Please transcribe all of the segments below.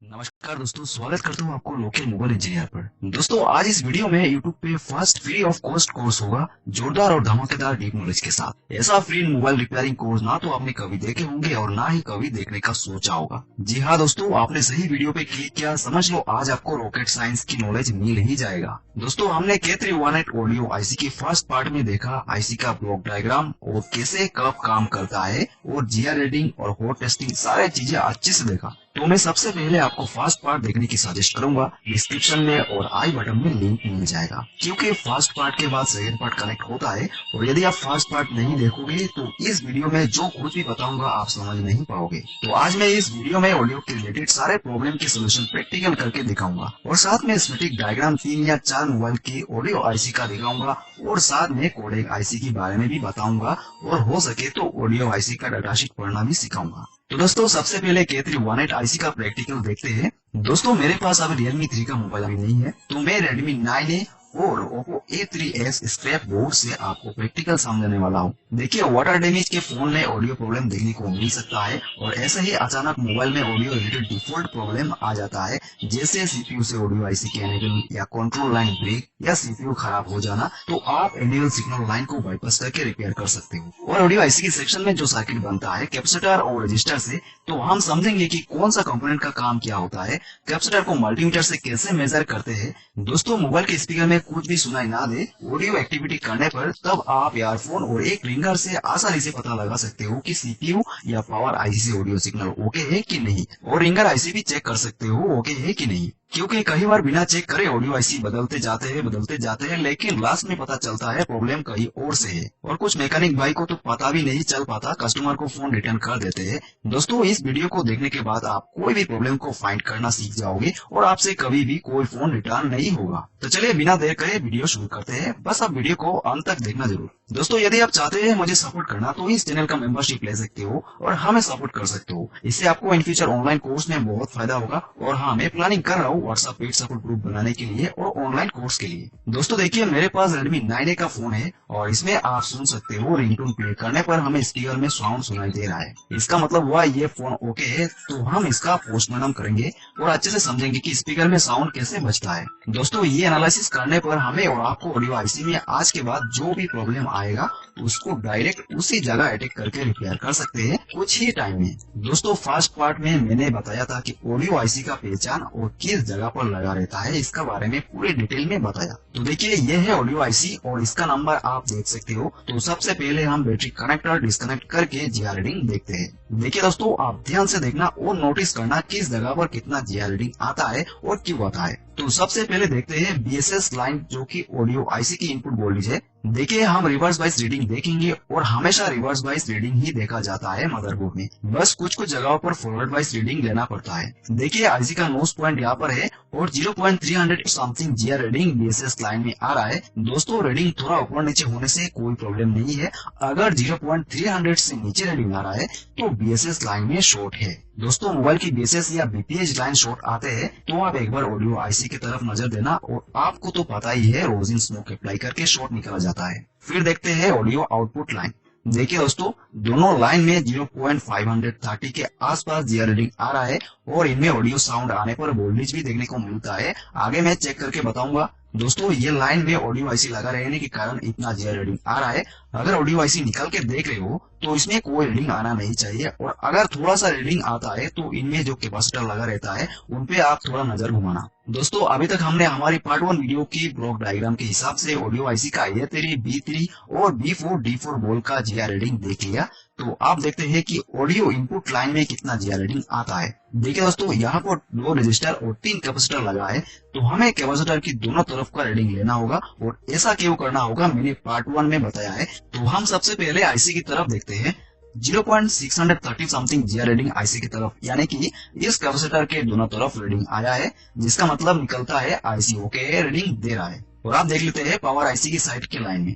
नमस्कार दोस्तों, स्वागत करता हूँ आपको लोकल मोबाइल इंजीनियर पर। दोस्तों आज इस वीडियो में YouTube पे first free of cost course होगा जोरदार और धमाकेदार डीप नॉलेज के साथ। ऐसा फ्री मोबाइल रिपेयरिंग कोर्स ना तो आपने कभी देखे होंगे और ना ही कभी देखने का सोचा होगा। जी हाँ दोस्तों, आपने सही वीडियो पे क्लिक किया। समझ लो आज आपको रॉकेट साइंस की नॉलेज मिल ही जाएगा। दोस्तों हमने K318 ऑडियो आईसी के फर्स्ट पार्ट में देखा आईसी का ब्लॉक डायग्राम और कैसे कब काम करता है और जीआर रीडिंग और हॉट टेस्टिंग सारी चीजें अच्छे से देखा। तो मैं सबसे पहले आपको फर्स्ट पार्ट देखने की सजेस्ट करूंगा। डिस्क्रिप्शन में और आई बटन में लिंक मिल जाएगा, क्योंकि फर्स्ट पार्ट के बाद सेकंड पार्ट कनेक्ट होता है और यदि आप फर्स्ट पार्ट नहीं देखोगे तो इस वीडियो में जो कुछ भी बताऊंगा आप समझ नहीं पाओगे। तो आज मैं इस वीडियो में ऑडियो के रिलेटेड सारे प्रॉब्लम के सोल्यूशन प्रैक्टिकल करके दिखाऊंगा और साथ में स्कीमेटिक डायग्राम 3 या 4 मोबाइल की ऑडियो आईसी का दिखाऊंगा और साथ में कोडेक आईसी के बारे में भी बताऊंगा और हो सके तो ऑडियो आईसी का डाटाशीट पढ़ना भी सिखाऊंगा। तो दोस्तों सबसे पहले K318 आईसी का प्रैक्टिकल देखते हैं। दोस्तों मेरे पास अभी Realme 3 का मोबाइल अभी नहीं है, तो मैं Redmi 9A और Oppo A3s स्क्रैप बोर्ड से आपको प्रैक्टिकल समझाने वाला हूँ। देखिए वाटर डैमेज के फोन में ऑडियो प्रॉब्लम देखने को मिल सकता है और ऐसे ही अचानक मोबाइल में ऑडियो रिलेटेड डिफॉल्ट प्रॉब्लम आ जाता है, जैसे सीपीयू से ऑडियो आईसी के एनेबल या कंट्रोल लाइन ब्रेक या सीपीयू खराब हो जाना। तो आप एनेबल सिग्नल लाइन को बाईपास करके रिपेयर कर सकते हो। और ऑडियो आईसी के सेक्शन में जो सर्किट बनता है कैपेसिटर और रजिस्टर से, तो हम समझेंगे कि कौन सा कंपोनेंट का काम क्या होता है, कैपेसिटर को मल्टीमीटर से कैसे मेजर करते हैं। दोस्तों मोबाइल के स्पीकर में कुछ भी सुनाई ना दे ऑडियो एक्टिविटी करने पर, तब आप ईयरफोन और एक रिंगर से आसानी से पता लगा सकते हो कि सीपीयू या पावर आईसी से ऑडियो सिग्नल ओके है कि नहीं, और रिंगर आईसी भी चेक कर सकते हो ओके है कि नहीं। क्योंकि कई बार बिना चेक करे ऑडियो आईसी बदलते जाते हैं लेकिन लास्ट में पता चलता है प्रॉब्लम कहीं और से है और कुछ मैकेनिक भाई को तो पता भी नहीं चल पाता, कस्टमर को फोन रिटर्न कर देते हैं। दोस्तों इस वीडियो को देखने के बाद आप कोई भी प्रॉब्लम को फाइंड करना सीख जाओगे और आपसे कभी भी कोई फोन रिटर्न नहीं होगा। तो चलिए बिना देर करे वीडियो शुरू करते हैं, बस आप वीडियो को अंत तक देखना जरूर। दोस्तों यदि आप चाहते हैं मुझे सपोर्ट करना तो इस चैनल का मेंबरशिप ले सकते हो और हमें सपोर्ट कर सकते हो। इससे आपको इन फ्यूचर ऑनलाइन कोर्स में बहुत फायदा होगा। और हाँ, मैं प्लानिंग कर रहा हूँ व्हाट्सएप पेड सपोर्ट ग्रुप बनाने के लिए और ऑनलाइन कोर्स के लिए। दोस्तों देखिए मेरे पास Redmi 9A का फोन है और इसमें आप सुन सकते हो रिंगटोन प्ले करने पर हमें स्पीकर में साउंड सुनाई दे रहा है। इसका मतलब हुआ ये फोन ओके है। तो हम इसका पोस्टमार्टम करेंगे और अच्छे से समझेंगे कि स्पीकर में साउंड कैसे बजता है। दोस्तों ये एनालिसिस करने पर हमें और आपको ऑडियो आईसी में आज के बाद जो भी प्रॉब्लम आएगा उसको डायरेक्ट उसी जगह अटैक करके रिपेयर कर सकते हैं कुछ ही टाइम में। दोस्तों फर्स्ट पार्ट में मैंने बताया था कि ऑडियो आईसी का पहचान और किस जगह पर लगा रहता है, इसका बारे में पूरे डिटेल में बताया। तो देखिए ये है ऑडियो आईसी और इसका नंबर आप देख सकते हो। तो सबसे पहले हम बैटरी कनेक्टर डिस्कनेक्ट करके जीआर रीडिंग देखते हैं। देखिए दोस्तों आप ध्यान से देखना और नोटिस करना किस जगह पर कितना जीआर रीडिंग आता है और क्यों आता है। तो सबसे पहले देखते हैं बीएसएस लाइन जो कि ऑडियो आईसी की इनपुट वोल्टेज है। देखिए हम रिवर्स बाइस रीडिंग देखेंगे और हमेशा रिवर्स बाइस रीडिंग ही देखा जाता है मदरबोर्ड में, बस कुछ जगहों पर फॉरवर्ड बाइस रीडिंग लेना पड़ता है। देखिए आईसी का नोज पॉइंट यहाँ पर है और 0.300 something GR reading BSS line में आ रहा है। दोस्तों रीडिंग थोड़ा ऊपर नीचे होने से कोई प्रॉब्लम नहीं है। अगर 0.300 से नीचे रीडिंग आ रहा है तो बीएसएस लाइन में शॉर्ट है। दोस्तों मोबाइल की बीएसएस या बीपीएच लाइन शॉर्ट आते हैं तो आप एक बार ऑडियो आईसी की तरफ नजर देना और आपको तो पता ही है रोजिन स्मोक अप्लाई करके शॉर्ट निकला जाता है। फिर देखते हैं ऑडियो आउटपुट लाइन। देखिए दोस्तों दोनों लाइन में 0.530 के आसपास जीआर रीडिंग आ रहा है और इनमें ऑडियो साउंड आने पर वोल्टेज भी देखने को मिलता है। आगे मैं चेक करके बताऊंगा। दोस्तों ये लाइन में ऑडियो आईसी लगा रहने के कारण इतना जीआर रीडिंग आ रहा है। अगर ऑडियो आईसी निकल के देख रहे हो तो इसमें कोई रीडिंग आना नहीं चाहिए और अगर थोड़ा सा रीडिंग आता है तो इनमें जो कैपेसिटर लगा रहता है उन पे आप थोड़ा नजर घुमाना। दोस्तों अभी तक हमने हमारी पार्ट 1 वीडियो की ब्लॉक डायग्राम के हिसाब से ऑडियो आईसी का A3, B3 और B4, D4 बोल का जीआर रीडिंग देख लिया। तो आप देखते हैं कि ऑडियो इनपुट लाइन में कितना जीआर रीडिंग आता है। देखिए दोस्तों यहाँ पर 2 रजिस्टर और 3 कैपेसिटर लगा है, तो हमें कैपेसिटर की दोनों तरफ का रीडिंग लेना होगा और ऐसा क्यों करना होगा मैंने पार्ट 1 में बताया है। तो हम सबसे पहले आईसी की तरफ देखते हैं। 0.630 समथिंग जीआर रीडिंग आईसी की तरफ, यानी कि इस कैपेसिटर के दोनों तरफ रीडिंग आया है, जिसका मतलब निकलता है आईसी ओके रीडिंग दे रहा है। और आप देख लेते हैं पावर आईसी की साइड के लाइन में।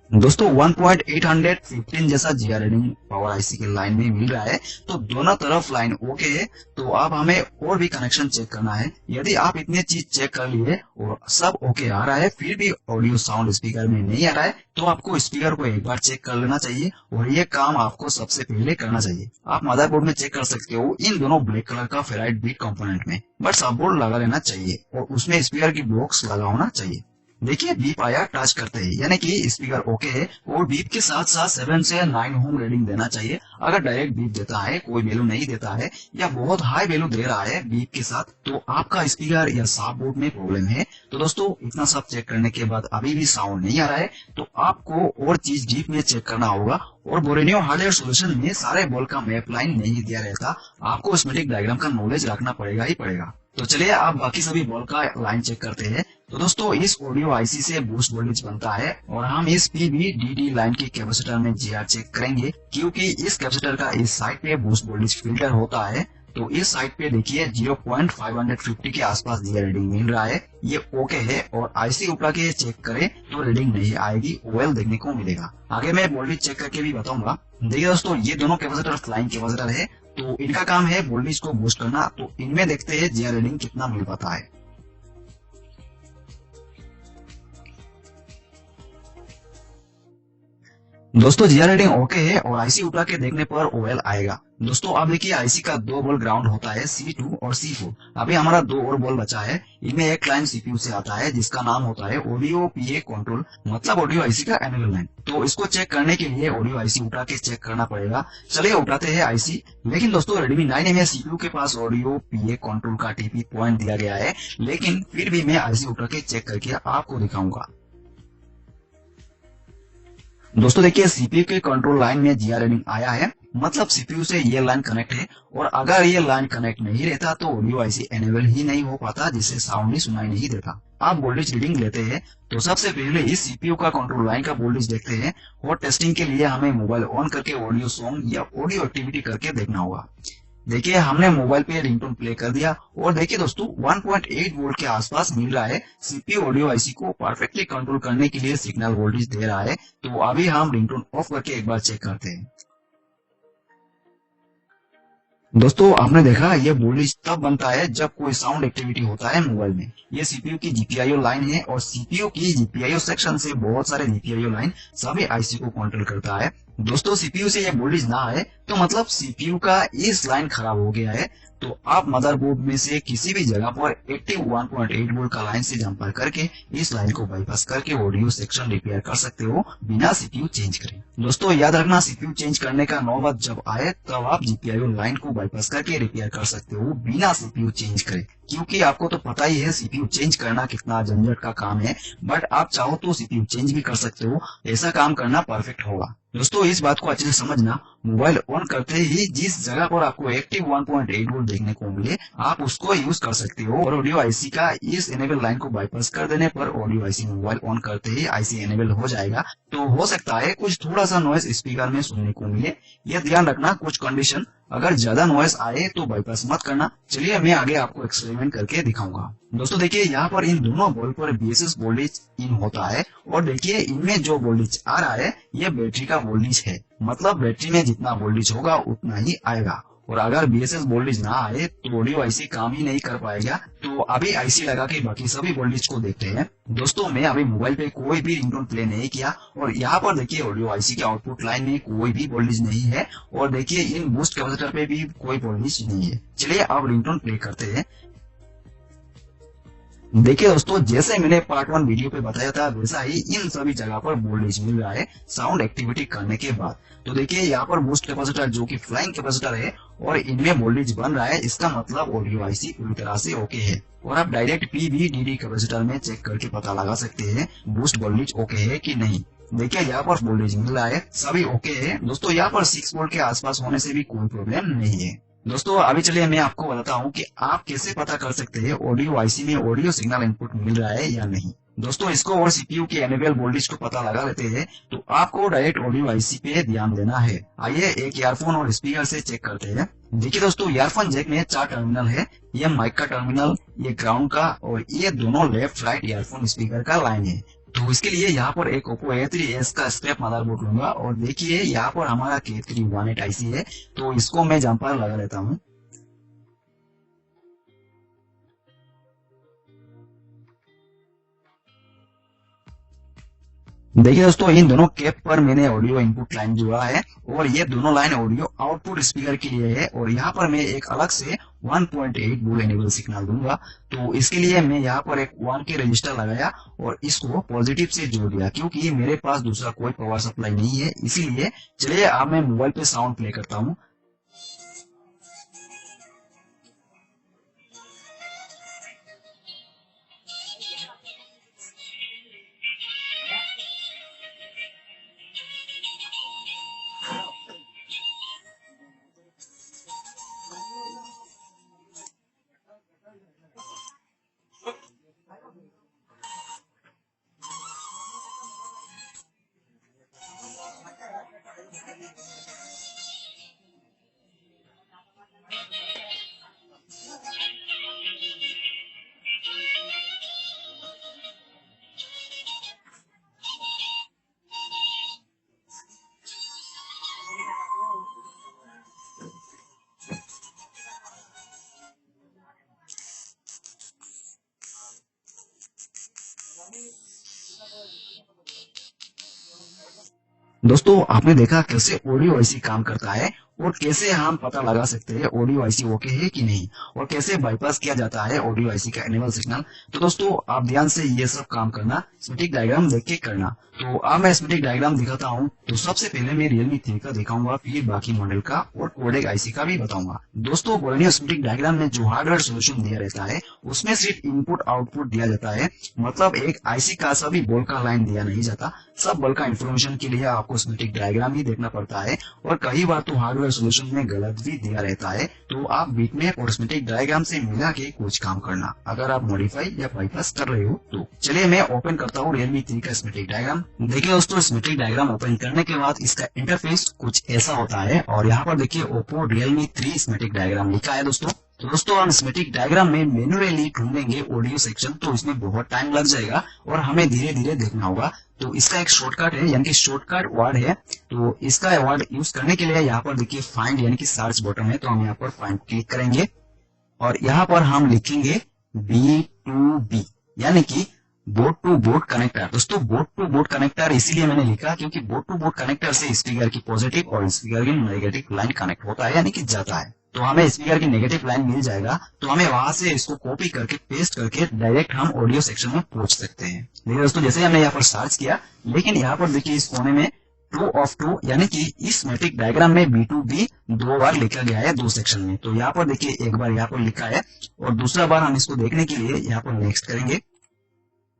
दोस्तों 1.815 जैसा जीआर रीडिंग पावर आईसी के लाइन में मिल रहा है, तो दोनों तरफ लाइन ओके है। तो अब हमें और भी कनेक्शन चेक करना है। यदि आप इतने चीज चेक कर लिए और सब ओके आ रहा है, फिर भी ऑडियो साउंड स्पीकर में नहीं आ रहा है, तो आपको स्पीकर को एक बार चेक कर लेना चाहिए और ये काम आपको सबसे पहले करना चाहिए। आप मदरबोर्ड में चेक कर सकते हो इन दोनों ब्लैक कलर का फेराइट बीट कंपोनेंट में, बट सबबोर्ड लगा लेना चाहिए और उसमें स्पीकर की बॉक्स लगा होना चाहिए। देखिए बीप आया टच करते ही, यानी कि स्पीकर ओके है और बीप के साथ साथ 7 से 9 होम रीडिंग देना चाहिए। अगर डायरेक्ट बीप देता है, कोई वैल्यू नहीं देता है या बहुत हाई वैल्यू दे रहा है बीप के साथ, तो आपका स्पीकर या साफ बोर्ड में प्रॉब्लम है। तो दोस्तों इतना सब चेक करने के बाद अभी भी साउंड नहीं आ रहा है, तो आपको और चीज डीप में चेक करना होगा। और बोरेनियो हार्डवेयर सॉल्यूशन में सारे बॉल का मैप लाइन नहीं दिया रहता, आपको स्कीमेटिक डायग्राम का नॉलेज रखना पड़ेगा ही पड़ेगा। तो चलिए आप बाकी सभी बॉल का लाइन चेक करते हैं। तो दोस्तों इस ऑडियो आईसी से बूस्ट वोल्टेज बनता है और हम इस पीवीडीडी लाइन के कैपेसिटर में जीआर चेक करेंगे, क्योंकि इस कैपेसिटर का इस साइड पे बूस्ट वोल्टेज फिल्टर होता है। तो इस साइड पे देखिए 0.550 के आसपास जीआर रीडिंग मिल रहा है, ये ओके है। और आईसी उठा के चेक करें तो रीडिंग नहीं आएगी, ओएल देखने को मिलेगा। आगे मैं वोल्टेज चेक करके भी बताऊंगा। देखिए दोस्तों ये दोनों कैपेसिटर फ्लाइंग कैपेसिटर है, तो इनका काम है वोल्टेज को बूस्ट करना। तो इनमें देखते हैं जीआर रीडिंग कितना मिल पाता है। दोस्तों जीआर रीडिंग ओके है और आईसी उठा के देखने पर ओएल आएगा। दोस्तों अब देखिए आईसी का दो बॉल ग्राउंड होता है C2 और C4। अभी हमारा दो और बॉल बचा है। इनमें एक लाइन सीपीयू से आता है जिसका नाम होता है ऑडियो पीए कंट्रोल, मतलब ऑडियो आईसी का एनेबल लाइन। तो इसको चेक करने के लिए ऑडियो आईसी उठा के चेक करना पड़ेगा। चलिए उठाते हैं आईसी। लेकिन दोस्तों रेडमी 9 में सीपीयू के पास ऑडियो पीए कंट्रोल का टीपी पॉइंट दिया गया है, लेकिन फिर भी मैं आईसी उठा के चेक करके आपको दिखाऊंगा। दोस्तों देखिए सीपीयू के कंट्रोल लाइन में जीआर रीडिंग आया है, मतलब सीपीयू से ये लाइन कनेक्ट है। और अगर ये लाइन कनेक्ट नहीं रहता तो ऑडियो आईसी एनेबल ही नहीं हो पाता, जिससे साउंड ही सुनाई नहीं देता। आप वोल्टेज रीडिंग लेते हैं तो सबसे पहले इस सीपीयू का कंट्रोल लाइन का वोल्टेज देखते हैं और टेस्टिंग के लिए हमें मोबाइल ऑन करके ऑडियो सॉन्ग या ऑडियो एक्टिविटी करके देखना होगा। देखिए हमने मोबाइल पे रिंगटोन प्ले कर दिया और देखिए दोस्तों 1.8 वोल्ट के आसपास मिल रहा है। सीपीयू ऑडियो आईसी को परफेक्टली कंट्रोल करने के लिए सिग्नल वोल्टेज दे रहा है। तो अभी हम रिंगटोन ऑफ करके एक बार चेक करते हैं। दोस्तों आपने देखा ये वोल्टेज तब बनता है जब कोई साउंड एक्टिविटी होता है मोबाइल में। ये सीपीयू की जीपीआईओ लाइन है और सीपीयू की जीपीआईओ सेक्शन से बहुत सारे जीपीआईओ लाइन सभी आईसी को कंट्रोल करता है। दोस्तों सीपीयू से ये वोल्टेज ना आए तो मतलब सीपीयू का इस लाइन खराब हो गया है। तो आप मदरबोर्ड में से किसी भी जगह पर एक्टिव 1.8 वोल्ट का लाइन से जंपर करके इस लाइन को बाईपास करके ऑडियो सेक्शन रिपेयर कर सकते हो बिना सीपीयू चेंज करें। दोस्तों याद रखना सीपीयू चेंज करने का नौबत जब आए तब आप जीपीआईओ लाइन को बाईपास करके रिपेयर कर सकते हो बिना सीपीयू चेंज करें, क्योंकि आपको तो पता ही है सीपीयू चेंज करना कितना झंझट का काम है। बट आप चाहो तो सीपीयू चेंज भी कर सकते हो, ऐसा काम करना परफेक्ट होगा। दोस्तों इस बात को अच्छे से समझना, मोबाइल ऑन करते ही जिस जगह पर आपको एक्टिव 1.8 वोल्ट देखने को मिले आप उसको यूज कर सकते हो। और ऑडियो आईसी का इस एनेबल लाइन को बाईपास कर देने पर ऑडियो आईसी मोबाइल ऑन करते ही आईसी एनेबल हो जाएगा। तो हो सकता है कुछ थोड़ा सा नॉइस स्पीकर में सुनने को मिले, यह ध्यान रखना। कुछ कंडीशन, अगर ज्यादा नॉइस आए तो बाईपास मत करना। चलिए मैं आगे आपको एक्सपेरिमेंट करके दिखाऊंगा। दोस्तों देखिए यहाँ पर इन दोनों बॉल पर बीएसएस वोल्टेज इन होता है और देखिए इनमें जो वोल्टेज आ रहा है ये बैटरी का वोल्टेज है, मतलब बैटरी में जितना वोल्टेज होगा उतना ही आएगा। और अगर बीएसएस वोल्टेज ना आए तो ऑडियो आईसी काम ही नहीं कर पाएगा। तो अभी आईसी लगा के बाकी सभी वोल्टेज को देखते हैं। दोस्तों मैं अभी मोबाइल पे कोई भी रिंगटोन प्ले नहीं किया और यहाँ पर देखिए ऑडियो आईसी के आउटपुट लाइन में कोई भी वोल्टेज नहीं है और देखिए इन बूस्ट कैपेसिटर पे भी कोई वोल्टेज नहीं है। चलिए अब रिंगटोन प्ले करते हैं। देखिए दोस्तों जैसे मैंने पार्ट 1 वीडियो पे बताया था वैसा ही इन सभी जगह पर वोल्टेज मिल रहा है साउंड एक्टिविटी करने के बाद। तो देखिए यहाँ पर बूस्ट कैपेसिटर जो कि फ्लाइंग कैपेसिटर है और इनमें वोल्टेज बन रहा है, इसका मतलब ऑडियो आईसी पूरी तरह से ओके है। और आप डायरेक्ट पीवीडीडी कैपेसिटर में चेक करके पता लगा सकते हैं बूस्ट वोल्टेज ओके है कि नहीं। देखिए यहाँ पर वोल्टेज मिल रहा है, सभी ओके है। दोस्तों यहाँ पर 6 वोल्ट के आसपास होने से भी कोई प्रॉब्लम नहीं है। दोस्तों अभी चलिए मैं आपको बताता हूँ कि आप कैसे पता कर सकते हैं ऑडियो आईसी में ऑडियो सिग्नल इनपुट मिल रहा है या नहीं। दोस्तों इसको और सीपीयू के एनेबल वोल्टेज को पता लगा लेते हैं। तो आपको डायरेक्ट ऑडियो आईसी पे ध्यान देना है। आइए एक ईयरफोन और स्पीकर से चेक करते हैं। देखिए दोस्तों ईयरफोन जैक में 4 टर्मिनल है, ये माइक का टर्मिनल, ये ग्राउंड का और ये दोनों लेफ्ट राइट ईयरफोन स्पीकर का लाइन है। तो इसके लिए यहाँ पर एक Oppo A3s का स्क्रैप मदरबोर्ड लूंगा और देखिए यहाँ पर हमारा K318 IC है, तो इसको मैं जंपर लगा लेता हूँ। देखिए दोस्तों, इन दोनों कैप पर मैंने ऑडियो इनपुट लाइन जोड़ा है और ये दोनों लाइन ऑडियो आउटपुट स्पीकर के लिए है और यहाँ पर मैं एक अलग से 1.8 वोल्ट एनेबल सिग्नल दूंगा। तो इसके लिए मैं यहाँ पर एक 1K रजिस्टर लगाया और इसको पॉजिटिव से जोड़ दिया, क्योंकि मेरे पास दूसरा कोई पावर सप्लाई नहीं है। इसीलिए चलिए अब मैं मोबाइल पे साउंड प्ले करता हूँ। दोस्तों, आपने देखा कैसे ऑडियो आईसी काम करता है और कैसे हम पता लगा सकते हैं ऑडियो आईसी ओके है कि नहीं, और कैसे बाईपास किया जाता है ऑडियो आईसी का एनेबल सिग्नल। तो दोस्तों, आप ध्यान से ये सब काम करना, स्कीमेटिक डायग्राम देख के करना। तो अब मैं स्कीमेटिक डायग्राम दिखाता हूँ। तो सबसे पहले मैं Realme 3 का दिखाऊंगा, फिर बाकी मॉडल का और कोडेक आईसी का भी बताऊंगा। दोस्तों, पुराने स्कीमेटिक डायग्राम में जो हार्डवेयर सोल्यूशन दिया रहता है उसमें सिर्फ इनपुट आउटपुट दिया जाता है, मतलब एक आईसी का सभी बोल का लाइन दिया नहीं जाता। सब बल का इंफॉर्मेशन के लिए आपको स्कीमेटिक डायग्राम ही देखना पड़ता है और कई बार तो हार्डवेयर सोल्यूशन में गलत भी दिया रहता है। तो आप बिटमैप और स्कीमेटिक डायग्राम से मिला के कुछ काम करना, अगर आप मॉडिफाई या बाईपास कर रहे हो तो। चलिए मैं ओपन करता हूँ Realme 3 का स्कीमेटिक डायग्राम। देखिए दोस्तों, स्कीमेटिक डायग्राम ओपन करने के बाद इसका इंटरफेस कुछ ऐसा होता है और यहाँ पर देखिए Oppo Realme 3 स्कीमेटिक डायग्राम लिखा है दोस्तों। तो दोस्तों, हम स्कीमेटिक डायग्राम में मैन्युअली ढूंढेंगे ऑडियो सेक्शन, तो इसमें बहुत टाइम लग जाएगा और हमें धीरे धीरे देखना होगा। तो इसका एक शॉर्टकट है, यानी कि शॉर्टकट वर्ड है। तो इसका वर्ड यूज करने के लिए यहाँ पर देखिए फाइंड यानी कि सर्च बटन है, तो हम यहाँ पर फाइंड क्लिक करेंगे और यहाँ पर हम लिखेंगे B2B यानी कि बोर्ड टू बोर्ड कनेक्टर। दोस्तों, बोर्ड टू बोर्ड कनेक्टर इसीलिए मैंने लिखा क्योंकि बोर्ड टू बोर्ड कनेक्टर से स्पीकर की पॉजिटिव और स्पीकर की नेगेटिव लाइन कनेक्ट होता है, यानी कि जाता है। तो हमें स्पीकर की नेगेटिव लाइन मिल जाएगा, तो हमें वहां से इसको कॉपी करके पेस्ट करके डायरेक्ट हम ऑडियो सेक्शन में पहुंच सकते हैं। देखिए दोस्तों, जैसे हमने यहाँ पर सर्च किया, लेकिन यहाँ पर देखिए इस कोने में 2 of 2 यानी कि इस स्कीमेटिक डायग्राम में B2B 2 बार लिखा गया है 2 सेक्शन में। तो यहाँ पर देखिए एक बार यहाँ पर लिखा है और दूसरा बार हम इसको देखने के लिए यहाँ पर नेक्स्ट करेंगे।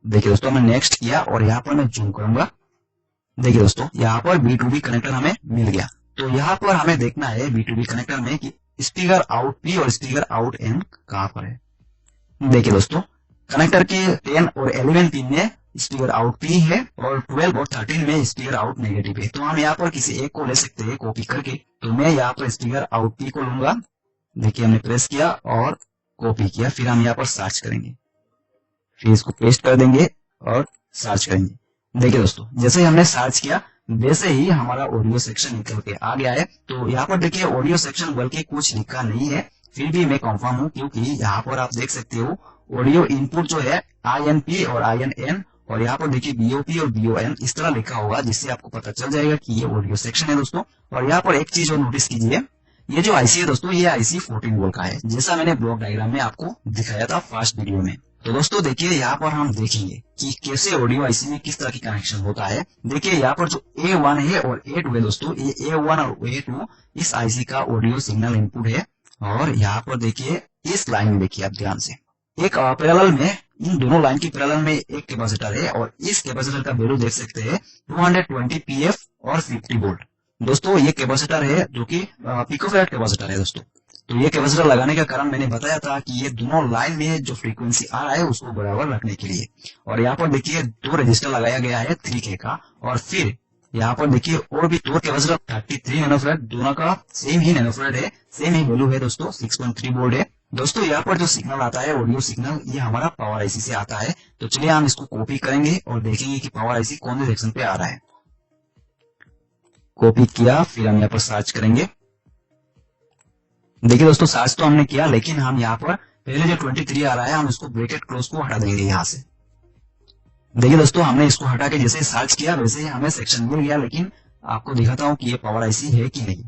देखिए दोस्तों, मैं नेक्स्ट किया और यहाँ पर मैं जूम करूंगा। देखिए दोस्तों, यहाँ पर B2B कनेक्टर हमें मिल गया। तो यहाँ पर हमें देखना है B2B कनेक्टर में कि स्पीकर आउट P और स्पीकर आउट N कहाँ पर है। देखिए दोस्तों, कनेक्टर के 10 और 11 पिन में स्पीकर आउट P है और 12 और 13 में स्पीकर आउट नेगेटिव है। तो हम यहाँ पर किसी एक को ले सकते हैं कॉपी करके। तो मैं यहाँ पर स्पीकर आउट P को लूंगा। देखिए, हमने प्रेस किया और कॉपी किया, फिर हम यहाँ पर सर्च करेंगे, फिर इसको पेस्ट कर देंगे और सर्च करेंगे। देखिए दोस्तों, जैसे ही हमने सर्च किया वैसे ही हमारा ऑडियो सेक्शन निकल के आ गया है। तो यहाँ पर देखिए ऑडियो सेक्शन बल्कि कुछ लिखा नहीं है, फिर भी मैं कंफर्म हूँ क्योंकि यहाँ पर आप देख सकते हो ऑडियो इनपुट जो है INP और INN और यहाँ पर देखिए BOP और BON इस तरह लिखा होगा, जिससे आपको पता चल जाएगा कि ये ऑडियो सेक्शन है दोस्तों। और यहाँ पर एक चीज और नोटिस कीजिए, ये जो आईसी है दोस्तों, ये आईसी 14 वोल्ट का है, जैसा मैंने ब्लॉक डायग्राम में आपको दिखाया था फर्स्ट वीडियो में। तो दोस्तों देखिए, यहाँ पर हम देखेंगे कि कैसे ऑडियो आईसी में किस तरह की कनेक्शन होता है। देखिए यहाँ पर जो A1 है और A2 है दोस्तों, ये A1 और A2 इस आईसी का ऑडियो सिग्नल इनपुट है। और यहाँ पर देखिए इस लाइन में देखिए आप ध्यान से, एक पैरेलल में इन दोनों लाइन की पैरेलल में एक कैपेसिटर है और इस कैपेसिटर का वैल्यू देख सकते हैं 220 pf और 50 वोल्ट। दोस्तों ये कैपेसिटर है जो कि पिकोफैरेड कैपेसिटर है दोस्तों। तो ये कैपेसिटर लगाने का कारण मैंने बताया था कि ये दोनों लाइन में जो फ्रीक्वेंसी आ रहा है उसको बराबर रखने के लिए। और यहाँ पर देखिए 2 रजिस्टर लगाया गया है 3K का, और फिर यहाँ पर देखिए और भी 2 कैपेसिटर 33 नैनोफैराड, दोनों का सेम ही नैनोफैराड है, सेम ही वैल्यू है दोस्तों, 6.3 वोल्ट है। दोस्तों यहाँ पर जो सिग्नल आता है ऑडियो सिग्नल, ये हमारा पावर आईसी से आता है। तो चलिए हम इसको कॉपी करेंगे और देखेंगे कि पावर आईसी कौन से सेक्शन पे आ रहा है। कॉपी किया, फिर हम यहाँ पर सर्च करेंगे। देखिए दोस्तों सर्च तो हमने किया, लेकिन हम यहाँ पर पहले जो 23 आ रहा है हम इसको ब्रैकेट क्लोज को हटा देंगे यहाँ से। देखिए दोस्तों हमने इसको हटा के जैसे सर्च किया वैसे ही हमें सेक्शन मिल गया, लेकिन आपको दिखाता हूँ कि ये पावर आईसी है कि नहीं।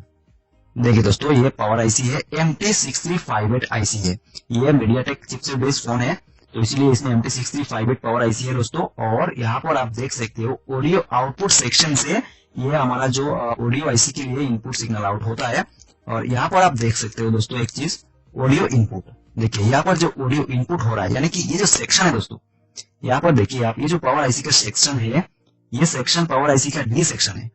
देखिए दोस्तों ये पावर आईसी है, MT6358 आईसी है। ये मीडियाटेक चिपसेट बेस्ड फोन है, तो इसलिए इसमें MT6358 पावर आईसी है दोस्तों। और यहाँ पर आप देख सकते हो ऑडियो आउटपुट सेक्शन से ये हमारा जो ऑडियो आईसी के लिए इनपुट सिग्नल आउट होता है। और यहाँ पर आप देख सकते हो दोस्तों एक चीज, ऑडियो इनपुट। देखिए यहाँ पर जो ऑडियो इनपुट हो रहा है, यानी कि ये जो सेक्शन है दोस्तों, यहाँ पर देखिए आप, ये जो पावर आईसी का सेक्शन है, ये सेक्शन पावर आईसी का डी सेक्शन है।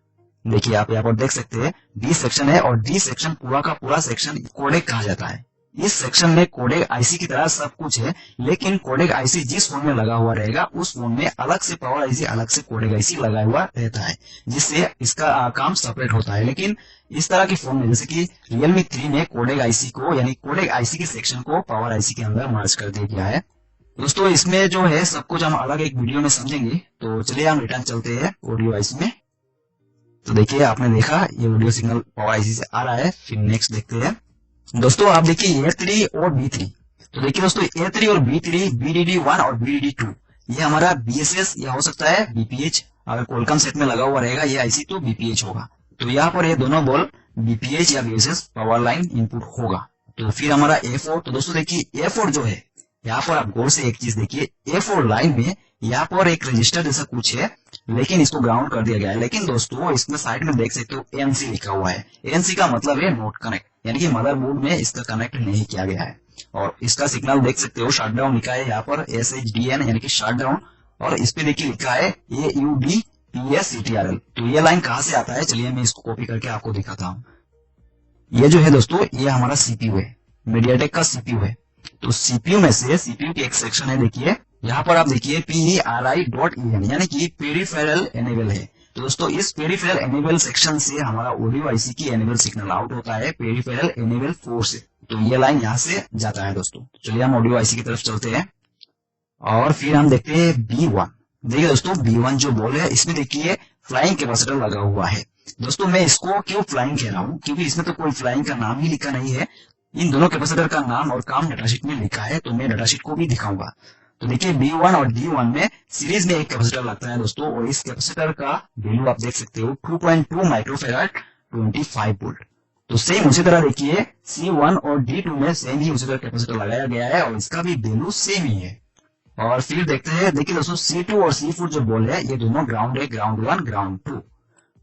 देखिए आप यहाँ पर देख सकते हैं डी सेक्शन है, और डी सेक्शन पूरा का पूरा सेक्शन कोडेक कहा जाता है। इस सेक्शन में कोडेक आईसी की तरह सब कुछ है, लेकिन कोडेक आईसी जिस फोन में लगा हुआ रहेगा उस फोन में अलग से पावर आईसी, अलग से कोडेक आईसी लगा हुआ रहता है, जिससे इसका काम सेपरेट होता है। लेकिन इस तरह के फोन में जैसे कि Realme 3 में कोडेक आईसी को, यानी कोडेक आईसी के सेक्शन को पावर आईसी के अंदर मर्ज कर दिया गया है। दोस्तों इसमें जो है सब कुछ हम अलग एक वीडियो में समझेंगे। तो चलिए हम रिटर्न चलते हैं ऑडियो आईसी में। तो देखिए आपने देखा ये ऑडियो सिग्नल पावर आईसी से आ रहा है। फिर नेक्स्ट देखते हैं दोस्तों, आप देखिए A3 और B3। तो देखिए दोस्तों A3 और B3, BDD1 और BDD2, ये हमारा BSS या हो सकता है BPH। अगर कोलकम सेट में लगा हुआ रहेगा ये आईसी तो BPH होगा। तो यहाँ पर ये दोनों बॉल BPH या BSS पावर लाइन इनपुट होगा। तो फिर हमारा A4। तो दोस्तों देखिए A4 जो है, यहाँ पर आप गौर से एक चीज देखिए, A4 लाइन में यहाँ पर एक रजिस्टर जैसा कुछ है, लेकिन इसको ग्राउंड कर दिया गया है। लेकिन दोस्तों इसमें साइड में देख सकते हो ANC लिखा हुआ है। ANC का मतलब है नॉट कनेक्ट, यानी कि मदरबोर्ड में इसका कनेक्ट नहीं किया गया है। और इसका सिग्नल देख सकते हो शटडाउन लिखा है यहाँ पर SHDN, यानी कि शटडाउन। और इस पे देखिए लिखा है AUDPSCTRL। तो ये लाइन कहाँ से आता है, चलिए मैं इसको कॉपी करके आपको दिखाता हूँ। ये जो है दोस्तों ये हमारा CPU है, मीडियाटेक का CPU है। तो CPU में से, CPU की एक सेक्शन है, देखिए यहाँ पर आप देखिए PERI.EN, यानी कि पेरिफेरल एनेबल है। तो दोस्तों इस पेरिफेरल एनेबल सेक्शन से हमारा ऑडियो आईसी की एनेबल सिग्नल आउट होता है, पेरिफेरल एनेबल 4 से। तो ये लाइन यहाँ से जाता है दोस्तों। चलिए हम ऑडियो आईसी की तरफ चलते हैं और फिर हम देखते हैं B1। देखिए दोस्तों B1 जो बॉल है, इसमें देखिए फ्लाइंग कैपेसिटर लगा हुआ है। दोस्तों मैं इसको क्यों फ्लाइंग कह रहा हूँ, क्योंकि इसमें तो कोई फ्लाइंग का नाम ही लिखा नहीं है। इन दोनों कैपेसिटर का नाम और काम डाटाशीट में लिखा है, तो मैं डाटाशीट को भी दिखाऊंगा। तो देखिए B1 और D1 में सीरीज में एक कैपेसिटर लगता है दोस्तों, और इस कैपेसिटर का वैल्यू आप देख सकते हो 2.2 माइक्रोफेराड 25 वोल्ट। तो सेम उसी तरह देखिए C1 और D2 में सेम ही उसी तरह कैपेसिटर लगाया गया है, और इसका भी वैल्यू सेम ही है। और फिर देखते हैं, देखिए दोस्तों C2 और C4 जो बॉल है ये दोनों ग्राउंड है, ग्राउंड 1 ग्राउंड 2।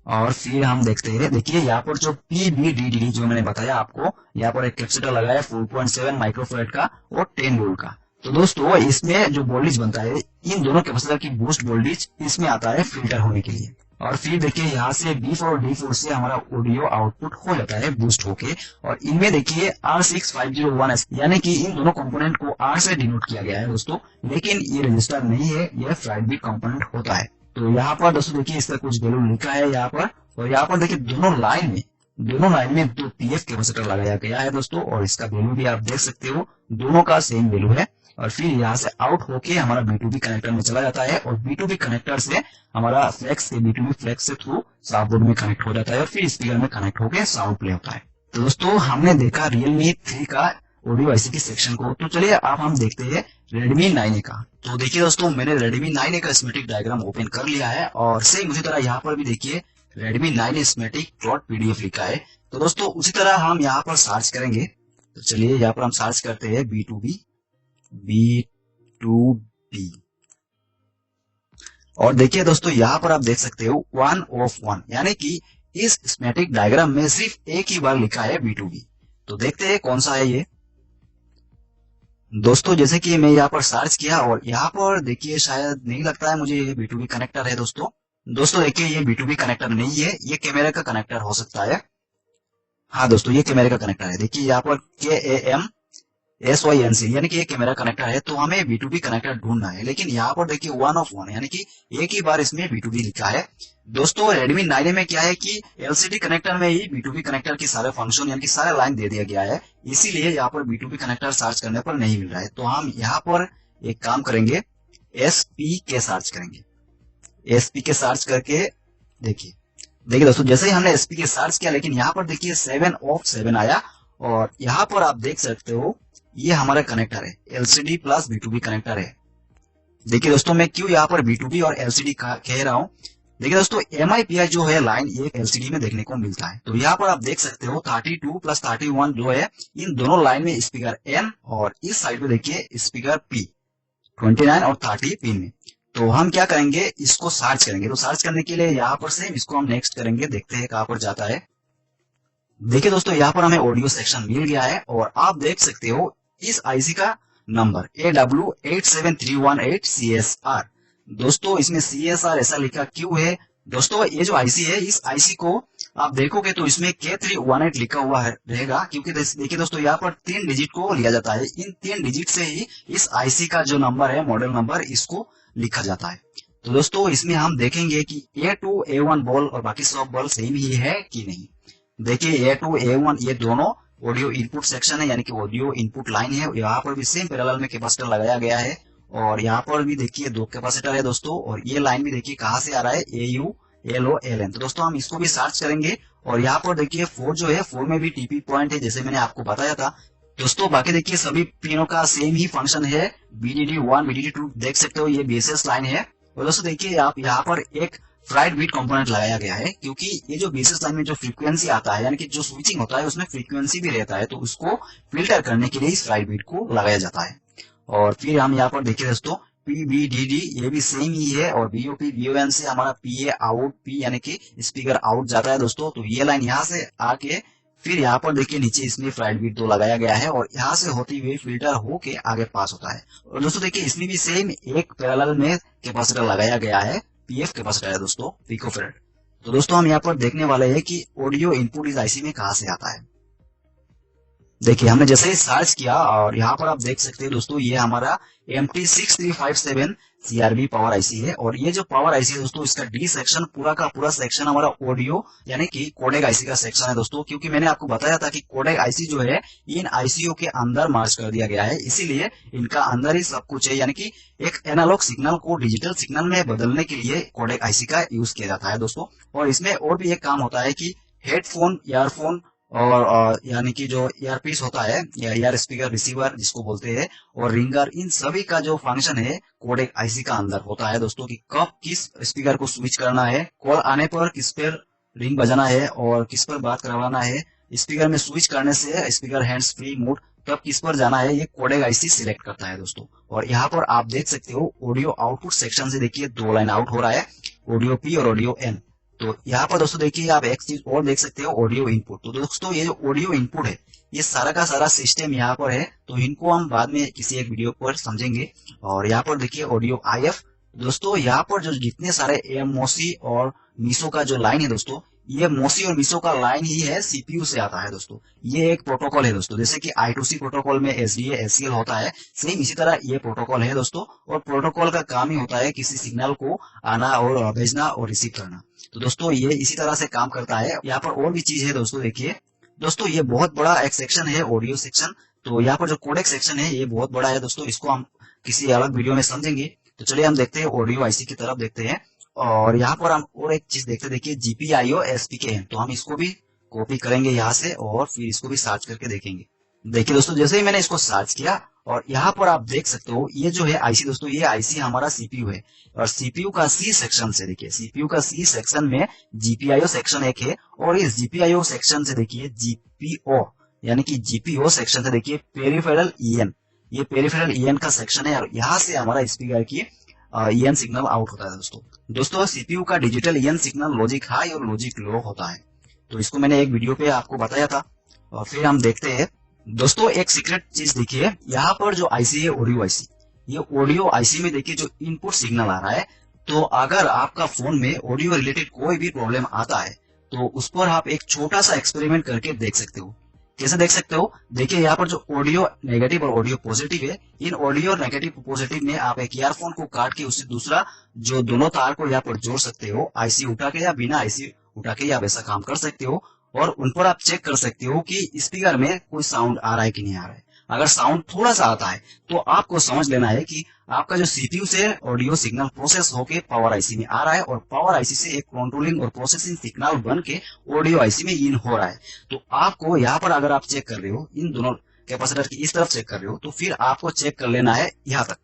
और फिर हम देखते हैं, देखिए यहाँ पर जो PBDD जो मैंने बताया आपको, यहाँ पर एक कैपेसिटर लगा है 4.7 माइक्रोफेराड का और 10 वोल्ट का। तो दोस्तों इसमें जो वोल्टेज बनता है, इन दोनों कैपेसिटर की बूस्ट वोल्टेज इसमें आता है फिल्टर होने के लिए। और फिर देखिए यहाँ से B4 और D4 से हमारा ऑडियो आउटपुट हो जाता है बूस्ट होके। और इनमें देखिए R6501S, यानी कि इन दोनों कंपोनेंट को R से डिनोट किया गया है दोस्तों, लेकिन ये रजिस्टर नहीं है, यह फ्लाइट बीट कंपोनेंट होता है। तो यहाँ पर दोस्तों देखिए इसका कुछ वैल्यू लिखा है यहाँ पर। और यहाँ पर देखिए दोनों लाइन में 2 PF कैपेसिटर लगाया गया है दोस्तों, और इसका वैल्यू भी आप देख सकते हो, दोनों का सेम वैल्यू है। और फिर यहाँ से आउट होके हमारा B2B कनेक्टर में चला जाता है, और B2B कनेक्टर से हमारा फ्लेक्स के B2B फ्लेक्स से थ्रू साउंड बोर्ड में कनेक्ट हो जाता है, और फिर स्पीकर में कनेक्ट होके साउंड प्ले होता है। तो दोस्तों हमने देखा Realme 3 का ऑडियो आईसी की सेक्शन को। तो चलिए अब हम देखते हैं Redmi 9A का। तो देखिए दोस्तों मैंने Redmi 9A का स्कीमेटिक डायग्राम ओपन कर लिया है, और सेम उसी तरह यहाँ पर भी देखिए Redmi 9A schematic.pdf लिखा है। तो दोस्तों उसी तरह हम यहाँ पर सर्च करेंगे। तो चलिए यहाँ पर हम सर्च करते हैं B2B। और देखिए दोस्तों यहाँ पर आप देख सकते हो 1 of 1, यानी कि इस स्कीमेटिक डायग्राम में सिर्फ एक ही बार लिखा है B2B। तो देखते हैं कौन सा है ये। दोस्तों जैसे कि मैं यहाँ पर सर्च किया, और यहाँ पर देखिए शायद नहीं लगता है मुझे ये B2B कनेक्टर है दोस्तों। देखिए ये B2B कनेक्टर नहीं है, ये कैमरे का कनेक्टर हो सकता है। हाँ दोस्तों ये कैमरे का कनेक्टर है। देखिए यहाँ पर KAM SYNC यानी कि एक कैमरा कनेक्टर है, तो हमें B2B कनेक्टर ढूंढना है। लेकिन यहाँ पर देखिए 1 of 1 यानी कि एक ही बार इसमें B2B लिखा है। दोस्तों Redmi 9 में क्या है कि LCD कनेक्टर में ही B2B कनेक्टर की सारे फंक्शन यानी कि सारे लाइन दे दिया गया है, इसीलिए यहाँ पर B2B कनेक्टर सर्च करने पर नहीं मिल रहा है। तो हम यहाँ पर एक काम करेंगे, SPK सर्च करेंगे। SPK सर्च करके देखिए दोस्तों, जैसे ही हमने SPK सर्च किया, लेकिन यहाँ पर देखिए 7 of 7 आया और यहाँ पर आप देख सकते हो ये हमारा कनेक्टर है, LCD प्लस B2B कनेक्टर है। देखिए दोस्तों, मैं क्यों यहाँ पर B2B और LCD कह रहा हूँ, देखिए दोस्तों MIPI जो है लाइन ये LCD में देखने को मिलता है। तो यहाँ पर आप देख सकते हो 32 प्लस 31 जो है, इन दोनों लाइन में स्पीकर N और इस साइड पे देखिए स्पीकर P 29 और 30 पिन में। तो हम क्या करेंगे, इसको सर्च करेंगे। तो सर्च करने के लिए यहाँ पर से इसको हम नेक्स्ट करेंगे, देखते हैं कहाँ पर जाता है। देखिए दोस्तों, यहाँ पर हमें ऑडियो सेक्शन मिल गया है और आप देख सकते हो इस आईसी का नंबर AW87318CSR। दोस्तों इसमें CSR ऐसा लिखा क्यों है? दोस्तों ये जो आईसी है, इस आईसी को आप देखोगे तो इसमें K318 लिखा हुआ है रहेगा, क्योंकि देखिए दोस्तों यहाँ पर 3 डिजिट को लिया जाता है। इन 3 डिजिट से ही इस आईसी का जो नंबर है, मॉडल नंबर, इसको लिखा जाता है। तो दोस्तों इसमें हम देखेंगे कि A2 A1 बॉल और बाकी सब बॉल सेम ही है कि नहीं। देखिए A2 A1 ये दोनों ऑडियो इनपुट सेक्शन है, यानी कि ऑडियो इनपुट लाइन है। यहाँ पर भी सेम पैरेलल में कैपेसिटर लगाया गया है और यहाँ पर भी देखिए 2 कैपेसिटर है दोस्तों। और ये लाइन भी देखिए कहाँ से आ रहा है, AU LO LN। तो दोस्तों हम इसको भी सर्च करेंगे और यहाँ पर देखिए 4 जो है, 4 में भी TP पॉइंट है, जैसे मैंने आपको बताया था दोस्तों। बाकी देखिए सभी पिनों का सेम ही फंक्शन है। BDD1 BDD2 देख सकते हो, ये BSS लाइन है। और दोस्तों देखिए आप यहाँ पर एक फ्राइड बीट कंपोनेंट लगाया गया है, क्योंकि ये जो BSS लाइन में जो फ्रीक्वेंसी आता है, यानी कि जो स्विचिंग होता है उसमें फ्रीक्वेंसी भी रहता है, तो उसको फिल्टर करने के लिए इस फ्राइड बीट को लगाया जाता है। और फिर हम यहाँ पर देखिए दोस्तों PBDD ये भी सेम ही है और BOP BON से हमारा PA आउट P यानी कि स्पीकर आउट जाता है दोस्तों। तो ये लाइन यहाँ से आके फिर यहाँ पर देखिए नीचे इसमें फ्राइड बीट 2 लगाया गया है और यहाँ से होती हुई फिल्टर होके आगे पास होता है। और दोस्तों देखिए इसमें भी सेम एक पैरेलल में कैपेसिटर लगाया गया है, PF कैपेसिटर है दोस्तों, पिकोफैराड। तो दोस्तों हम यहाँ पर देखने वाले हैं कि ऑडियो इनपुट इस आईसी में कहाँ से आता है। देखिए हमने जैसे ही सर्च किया और यहाँ पर आप देख सकते हैं दोस्तों, ये हमारा MT6357 CRB पावर आईसी है। और ये जो पावर आईसी है दोस्तों, इसका D सेक्शन पूरा का पूरा सेक्शन हमारा ऑडियो यानी कि कोडेक आईसी का सेक्शन है दोस्तों। क्योंकि मैंने आपको बताया था कि कोडेक आईसी जो है इन आईसीओ के अंदर मार्च कर दिया गया है, इसीलिए इनका अंदर ही सब कुछ है। यानी कि एक एनालॉग सिग्नल को डिजिटल सिग्नल में बदलने के लिए कोडेक आईसी का यूज किया जाता है दोस्तों। और इसमें और भी एक काम होता है कि हेडफोन, ईयरफोन और यानी कि जो ईयरपीस होता है या ईयर स्पीकर रिसीवर जिसको बोलते हैं, और रिंगर, इन सभी का जो फंक्शन है कोडेक आईसी का अंदर होता है दोस्तों। कि कब किस स्पीकर को स्विच करना है, कॉल आने पर किस पर रिंग बजाना है और किस पर बात करवाना है, स्पीकर में स्विच करने से स्पीकर हैंड्स फ्री मोड कब किस पर जाना है, ये कोडेक आईसी सिलेक्ट करता है दोस्तों। और यहाँ पर आप देख सकते हो ऑडियो आउटपुट सेक्शन से देखिए 2 लाइन आउट हो रहा है, ऑडियो P और ऑडियो N। तो यहाँ पर दोस्तों देखिए आप एक चीज और देख सकते हो, ऑडियो इनपुट। तो दोस्तों ये जो ऑडियो इनपुट है, ये सारा का सारा सिस्टम यहाँ पर है, तो इनको हम बाद में किसी एक वीडियो पर समझेंगे। और यहाँ पर देखिए ऑडियो IF। दोस्तों यहाँ पर जो जितने सारे MOSI और मिसो का जो लाइन है दोस्तों, ये मोसी और मिसो का लाइन ही है, CPU से आता है दोस्तों। ये एक प्रोटोकॉल है दोस्तों, जैसे कि I2C प्रोटोकॉल में SDA SCL होता है, सेम इसी तरह ये प्रोटोकॉल है दोस्तों। और प्रोटोकॉल का काम ही होता है किसी सिग्नल को आना और भेजना और रिसीव करना। तो दोस्तों ये इसी तरह से काम करता है। यहाँ पर और भी चीज है दोस्तों, देखिए दोस्तों ये बहुत बड़ा एक सेक्शन है, ऑडियो सेक्शन। तो यहाँ पर जो कोडेक सेक्शन है ये बहुत बड़ा है दोस्तों, इसको हम किसी अलग वीडियो में समझेंगे। तो चलिए हम देखते हैं ऑडियो आईसी की तरफ देखते हैं। और यहाँ पर हम और एक चीज देखते, देखिए GPIO SPK। तो हम इसको भी कॉपी करेंगे यहाँ से और फिर इसको भी सर्च करके देखेंगे। देखिए दोस्तों जैसे ही मैंने इसको सर्च किया और यहाँ पर आप देख सकते हो, ये जो है आईसी दोस्तों, ये आईसी हमारा CPU है। और CPU का C सेक्शन से देखिए, CPU का C सेक्शन में GPIO सेक्शन एक है। और इस GPIO सेक्शन से देखिए GPO यानी कि GPO सेक्शन से देखिए पेरिफेरल EN, ये पेरिफेरल EN का सेक्शन है। और यहाँ से हमारा स्पीकर की EN सिग्नल आउट होता है दोस्तों। CPU का digital EN signal logic high और लॉजिक लो होता है। तो इसको मैंने एक वीडियो पे आपको बताया था। और फिर हम देखते हैं दोस्तों एक सीक्रेट चीज, देखिए यहाँ पर जो आईसी है ऑडियो आईसी, ये ऑडियो आईसी में देखिए जो इनपुट सिग्नल आ रहा है, तो अगर आपका फोन में ऑडियो रिलेटेड कोई भी प्रॉब्लम आता है तो उस पर आप एक छोटा सा एक्सपेरिमेंट करके देख सकते हो। कैसे देख सकते हो, देखिए यहाँ पर जो ऑडियो नेगेटिव और ऑडियो पॉजिटिव है, इन ऑडियो नेगेटिव पॉजिटिव में आप एक ईयरफोन को काट के उससे दूसरा जो दोनों तार को यहाँ पर जोड़ सकते हो, आईसी उठा के या बिना आईसी उठा के आप ऐसा काम कर सकते हो। और उन पर आप चेक कर सकते हो कि स्पीकर में कोई साउंड आ रहा है कि नहीं आ रहा है। अगर साउंड थोड़ा सा आता है तो आपको समझ लेना है कि आपका जो सीपीयू से ऑडियो सिग्नल प्रोसेस होके पावर आईसी में आ रहा है और पावर आईसी से एक कंट्रोलिंग और प्रोसेसिंग सिग्नल बन के ऑडियो आईसी में इन हो रहा है। तो आपको यहाँ पर अगर आप चेक कर रहे हो, इन दोनों कैपेसिटर की इस तरफ चेक कर रहे हो, तो फिर आपको चेक कर लेना है यहाँ तक,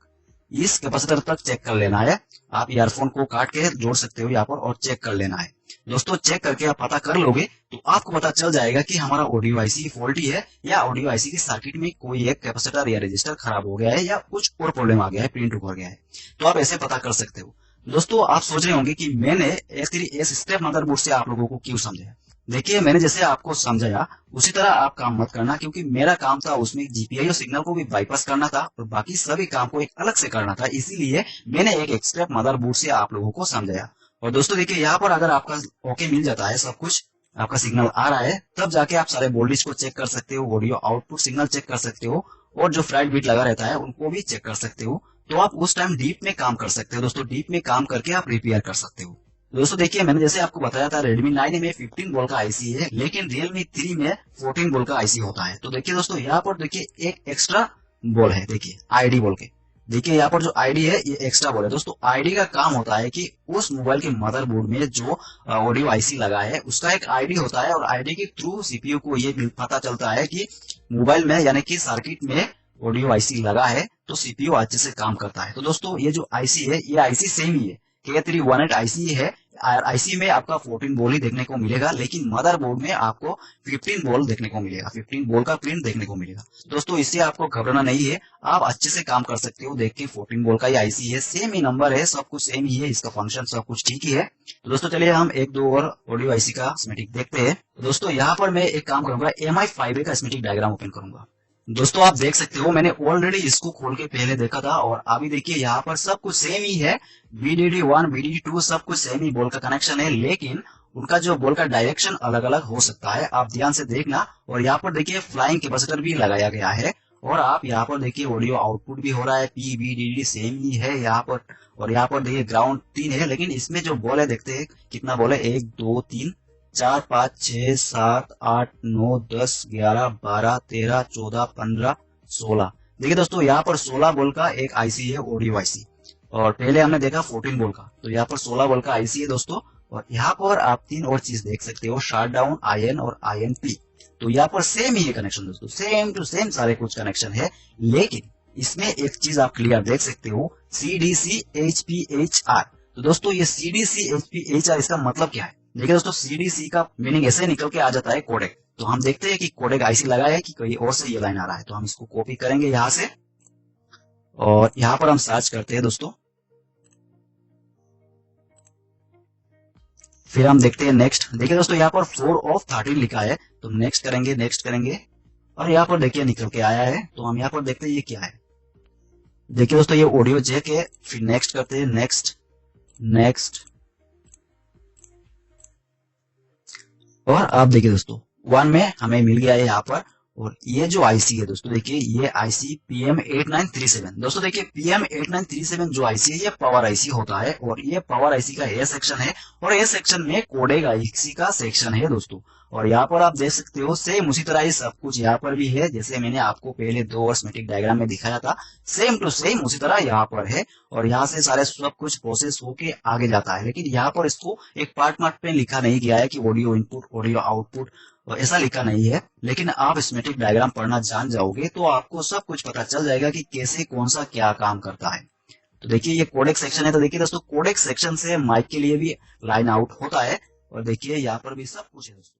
इस कैपेसिटर तक चेक कर लेना है। आप ईयरफोन को काट के जोड़ सकते हो यहाँ पर और चेक कर लेना है। दोस्तों चेक करके आप पता कर लोगे तो आपको पता चल जाएगा कि हमारा ऑडियो आईसी फॉल्टी है या ऑडियो आईसी की सर्किट में कोई एक कैपेसिटर या रजिस्टर खराब हो गया है या कुछ और प्रॉब्लम आ गया है, प्रिंट उभर गया है। तो आप ऐसे पता कर सकते हो। दोस्तों आप सोच रहे होंगे कि मैंने S3S स्टेप मदरबोर्ड से आप लोगों को क्यों समझाया। देखिए मैंने जैसे आपको समझाया उसी तरह आप काम मत करना, क्योंकि मेरा काम था उसमें जीपीआईओ सिग्नल को भी बाईपास करना था और बाकी सभी काम को एक अलग से करना था, इसीलिए मैंने एक स्टेप मदरबोर्ड से आप लोगों को समझाया। और दोस्तों देखिए यहाँ पर अगर आपका ओके मिल जाता है, सब कुछ आपका सिग्नल आ रहा है, तब जाके आप सारे वोल्टेज को चेक कर सकते हो, ऑडियो आउटपुट सिग्नल चेक कर सकते हो और जो फ्लाइट बीट लगा रहता है उनको भी चेक कर सकते हो। तो आप उस टाइम डीप में काम कर सकते हो। दोस्तों डीप में काम करके आप रिपेयर कर सकते हो। दोस्तों देखिए मैंने जैसे आपको बताया था Redmi 9 में 15 वोल्ट का आईसी है, लेकिन Realme 3 में 14 वोल्ट का आईसी होता है। तो देखिए दोस्तों यहाँ पर देखिए एक एक्स्ट्रा बोल है, देखिए आईडी बोल के, देखिए यहाँ पर जो आईडी है ये एक्स्ट्रा बोल है। दोस्तों आईडी का काम होता है कि उस मोबाइल के मदरबोर्ड में जो ऑडियो आईसी लगा है उसका एक आईडी होता है और आईडी के थ्रू सीपीयू को ये पता चलता है कि मोबाइल में यानी कि सर्किट में ऑडियो आईसी लगा है तो सीपीयू अच्छे से काम करता है। तो दोस्तों ये जो आईसी है ये आईसी सेम ही है, K318 आईसी है। आईसी में आपका 14 वोल्ट ही देखने को मिलेगा, लेकिन मदरबोर्ड में आपको 15 वोल्ट देखने को मिलेगा, 15 वोल्ट का प्रिंट देखने को मिलेगा। दोस्तों इससे आपको घबराना नहीं है, आप अच्छे से काम कर सकते हो। देख के 14 वोल्ट का ही आईसी है, सेम ही नंबर है, सब कुछ सेम ही है, इसका फंक्शन सब कुछ ठीक ही है। तो दोस्तों चलिए हम एक दो और ऑडियो आईसी का स्कीमेटिक देखते हैं। दोस्तों यहाँ पर मैं एक काम करूंगा, MI5A का स्कीमेटिक डायग्राम ओपन करूंगा। दोस्तों आप देख सकते हो मैंने ऑलरेडी इसको खोल के पहले देखा था और अभी देखिए यहाँ पर सब कुछ सेम ही है, VDD1 VDD2 सब कुछ सेम ही बोल का कनेक्शन है, लेकिन उनका जो बोल का डायरेक्शन अलग अलग हो सकता है, आप ध्यान से देखना। और यहाँ पर देखिए फ्लाइंग कैपेसिटर भी लगाया गया है और आप यहाँ पर देखिए ऑडियो आउटपुट भी हो रहा है, PVDD सेम ही है यहाँ पर। और यहाँ पर देखिए ग्राउंड 3 है, लेकिन इसमें जो बॉल है देखते हैं कितना बॉल है, 1 2 3 4 5 6 7 8 9 10 11 12 13 14 15 16। देखिए दोस्तों यहाँ पर 16 वोल्ट का एक आईसी है, ऑडियो आईसी, और पहले हमने देखा 14 वोल्ट का, तो यहाँ पर 16 वोल्ट का आईसी है दोस्तों। और यहाँ पर आप तीन और चीज देख सकते हो, शट डाउन, IN और INP। तो यहाँ पर सेम ही है कनेक्शन दोस्तों, सेम टू सेम सारे कुछ कनेक्शन है, लेकिन इसमें एक चीज आप क्लियर देख सकते हो, CDC HPHR। तो दोस्तों ये CDC HPHR इसका मतलब क्या है। देखिए दोस्तों CDC का मीनिंग ऐसे निकल के आ जाता है कोडेक। तो हम देखते हैं कि कोडेक आईसी लगा है कि कहीं और से ये लाइन आ रहा है, तो हम इसको कॉपी करेंगे यहाँ से और यहाँ पर हम सर्च करते हैं दोस्तों, फिर हम देखते हैं नेक्स्ट। देखिए दोस्तों यहाँ पर 4 of 13 लिखा है, तो नेक्स्ट करेंगे, नेक्स्ट करेंगे और यहाँ पर देखिए निकल के आया है। तो हम यहाँ पर देखते हैं ये क्या है। देखिए दोस्तों ये ऑडियो जैक है, फिर नेक्स्ट करते हैं, नेक्स्ट नेक्स्ट, और आप देखिए दोस्तों 1 में हमें मिल गया है यहाँ पर। और ये जो आईसी है दोस्तों देखिए ये आईसी PM8937। दोस्तों देखिए PM8937 जो आईसी है ये पावर आईसी होता है और ये पावर आईसी का ए सेक्शन है और ए सेक्शन में कोडेक आईसी का सेक्शन है दोस्तों। और यहाँ पर आप देख सकते हो सेम उसी तरह ही सब कुछ यहाँ पर भी है, जैसे मैंने आपको पहले 2 और स्कीमेटिक डायग्राम में दिखाया था, सेम टू सेम उसी तरह यहाँ पर है। और यहाँ से सारे सब कुछ प्रोसेस होके आगे जाता है, लेकिन यहाँ पर इसको एक पार्ट पे लिखा नहीं गया है कि ऑडियो इनपुट ऑडियो आउटपुट, ऐसा लिखा नहीं है। लेकिन आप स्कीमेटिक डायग्राम पढ़ना जान जाओगे तो आपको सब कुछ पता चल जाएगा कि कैसे कौन सा क्या काम करता है। तो देखिए ये कोडेक सेक्शन है, तो देखिए दोस्तों कोडेक सेक्शन से माइक के लिए भी लाइन आउट होता है और देखिए यहाँ पर भी सब कुछ है दोस्तों।